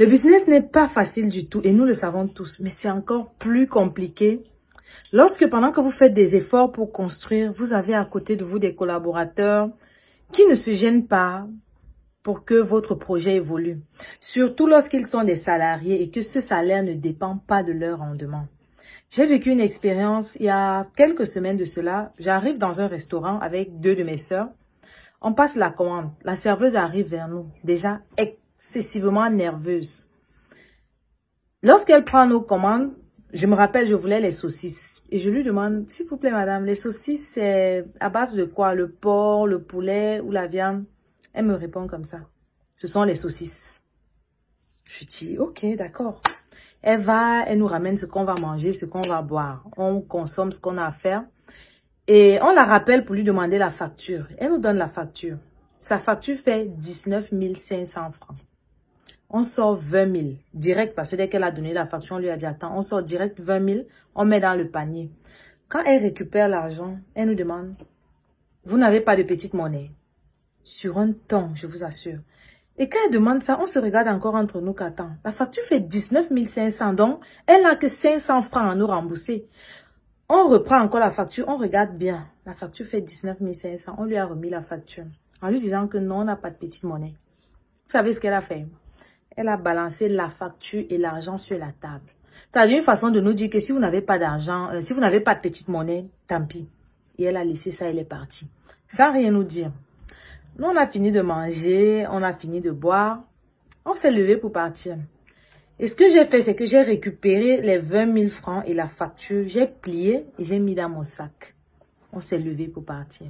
Le business n'est pas facile du tout et nous le savons tous, mais c'est encore plus compliqué lorsque pendant que vous faites des efforts pour construire, vous avez à côté de vous des collaborateurs qui ne se gênent pas pour que votre projet évolue. Surtout lorsqu'ils sont des salariés et que ce salaire ne dépend pas de leur rendement. J'ai vécu une expérience il y a quelques semaines de cela. J'arrive dans un restaurant avec 2 de mes sœurs. On passe la commande. La serveuse arrive vers nous, déjà excessivement nerveuse. Lorsqu'elle prend nos commandes, je me rappelle, je voulais les saucisses. Et je lui demande, s'il vous plaît, madame, les saucisses, c'est à base de quoi? Le porc, le poulet ou la viande? Elle me répond comme ça. Ce sont les saucisses. Je dis, ok, d'accord. Elle nous ramène ce qu'on va manger, ce qu'on va boire. On consomme ce qu'on a à faire. Et on la rappelle pour lui demander la facture. Elle nous donne la facture. Sa facture fait 19 500 francs. On sort 20 000 direct parce que dès qu'elle a donné la facture, on lui a dit attends, on sort direct 20 000, on met dans le panier. Quand elle récupère l'argent, elle nous demande, vous n'avez pas de petite monnaie? Sur un ton, je vous assure. Et quand elle demande ça, on se regarde encore entre nous qu'attends. La facture fait 19 500, donc elle n'a que 500 francs à nous rembourser. On reprend encore la facture, on regarde bien. La facture fait 19 500, on lui a remis la facture. En lui disant que non, on n'a pas de petite monnaie. Vous savez ce qu'elle a fait? Elle a balancé la facture et l'argent sur la table. C'est une façon de nous dire que si vous n'avez pas d'argent, si vous n'avez pas de petite monnaie, tant pis. Et elle a laissé ça, elle est partie. Sans rien nous dire. Nous, on a fini de manger, on a fini de boire. On s'est levé pour partir. Et ce que j'ai fait, c'est que j'ai récupéré les 20 000 francs et la facture. J'ai plié et j'ai mis dans mon sac. On s'est levé pour partir.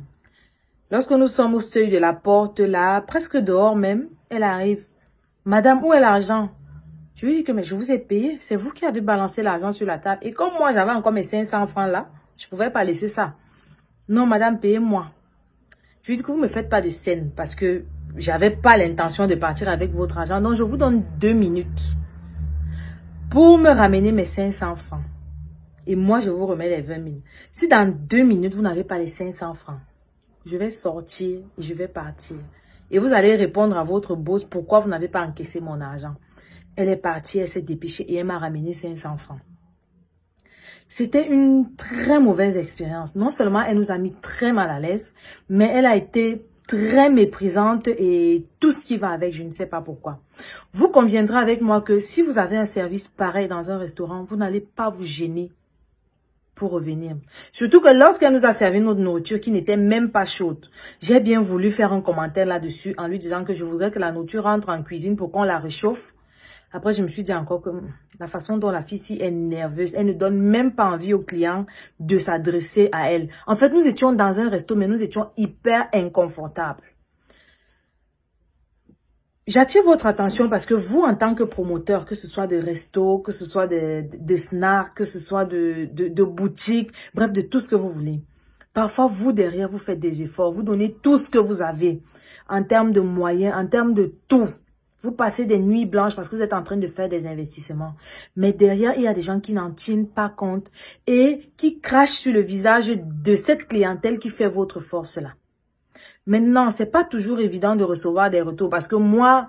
Lorsque nous sommes au seuil de la porte, là, presque dehors même, elle arrive. Madame, où est l'argent? Je lui dis que mais je vous ai payé. C'est vous qui avez balancé l'argent sur la table. Et comme moi, j'avais encore mes 500 francs là, je ne pouvais pas laisser ça. Non, madame, payez-moi. Je lui dis que vous ne me faites pas de scène parce que j'avais pas l'intention de partir avec votre argent. Donc, je vous donne 2 minutes pour me ramener mes 500 francs. Et moi, je vous remets les 20 000. Si dans 2 minutes, vous n'avez pas les 500 francs, je vais sortir et je vais partir. Et vous allez répondre à votre boss pourquoi vous n'avez pas encaissé mon argent. Elle est partie, elle s'est dépêchée et elle m'a ramené 500 francs. C'était une très mauvaise expérience. Non seulement elle nous a mis très mal à l'aise, mais elle a été très méprisante et tout ce qui va avec, je ne sais pas pourquoi. Vous conviendrez avec moi que si vous avez un service pareil dans un restaurant, vous n'allez pas vous gêner pour revenir. Surtout que lorsqu'elle nous a servi notre nourriture qui n'était même pas chaude, j'ai bien voulu faire un commentaire là-dessus en lui disant que je voudrais que la nourriture rentre en cuisine pour qu'on la réchauffe. Après, je me suis dit encore que la façon dont la fille-ci est nerveuse, elle ne donne même pas envie aux clients de s'adresser à elle. En fait, nous étions dans un resto, mais nous étions hyper inconfortables. J'attire votre attention parce que vous, en tant que promoteur, que ce soit de resto, que ce soit de snacks, que ce soit de boutiques, bref, de tout ce que vous voulez. Parfois, vous, derrière, vous faites des efforts, vous donnez tout ce que vous avez en termes de moyens, en termes de tout. Vous passez des nuits blanches parce que vous êtes en train de faire des investissements. Mais derrière, il y a des gens qui n'en tiennent pas compte et qui crachent sur le visage de cette clientèle qui fait votre force là. Maintenant, c'est pas toujours évident de recevoir des retours parce que moi,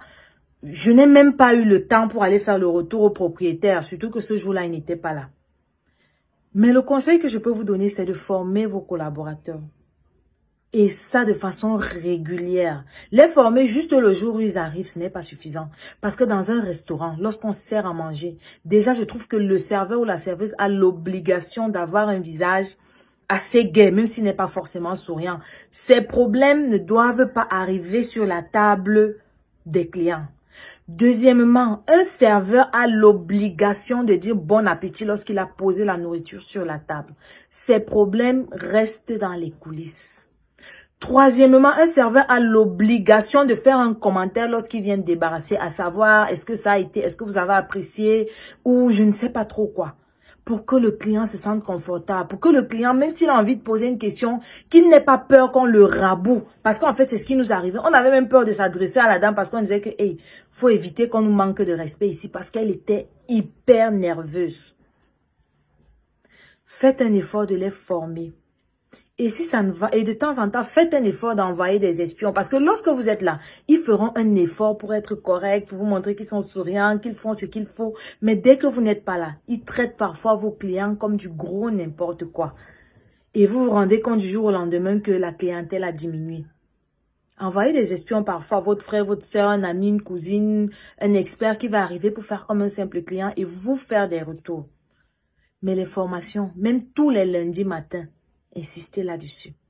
je n'ai même pas eu le temps pour aller faire le retour au propriétaire, surtout que ce jour-là, il n'était pas là. Mais le conseil que je peux vous donner, c'est de former vos collaborateurs. Et ça de façon régulière. Les former juste le jour où ils arrivent, ce n'est pas suffisant. Parce que dans un restaurant, lorsqu'on sert à manger, déjà je trouve que le serveur ou la serveuse a l'obligation d'avoir un visage assez gai, même s'il n'est pas forcément souriant. Ces problèmes ne doivent pas arriver sur la table des clients. Deuxièmement, un serveur a l'obligation de dire bon appétit lorsqu'il a posé la nourriture sur la table. Ces problèmes restent dans les coulisses. Troisièmement, un serveur a l'obligation de faire un commentaire lorsqu'il vient de débarrasser, à savoir est-ce que ça a été, est-ce que vous avez apprécié ou je ne sais pas trop quoi. Pour que le client se sente confortable, pour que le client, même s'il a envie de poser une question, qu'il n'ait pas peur qu'on le raboue. Parce qu'en fait, c'est ce qui nous arrivait. On avait même peur de s'adresser à la dame parce qu'on disait que, hey, faut éviter qu'on nous manque de respect ici parce qu'elle était hyper nerveuse. Faites un effort de les former. Et si ça ne va, et de temps en temps, faites un effort d'envoyer des espions. Parce que lorsque vous êtes là, ils feront un effort pour être corrects, pour vous montrer qu'ils sont souriants, qu'ils font ce qu'il faut. Mais dès que vous n'êtes pas là, ils traitent parfois vos clients comme du gros n'importe quoi. Et vous vous rendez compte du jour au lendemain que la clientèle a diminué. Envoyez des espions parfois, votre frère, votre soeur, un ami, une cousine, un expert qui va arriver pour faire comme un simple client et vous faire des retours. Mais les formations, même tous les lundis matins, insistez là-dessus.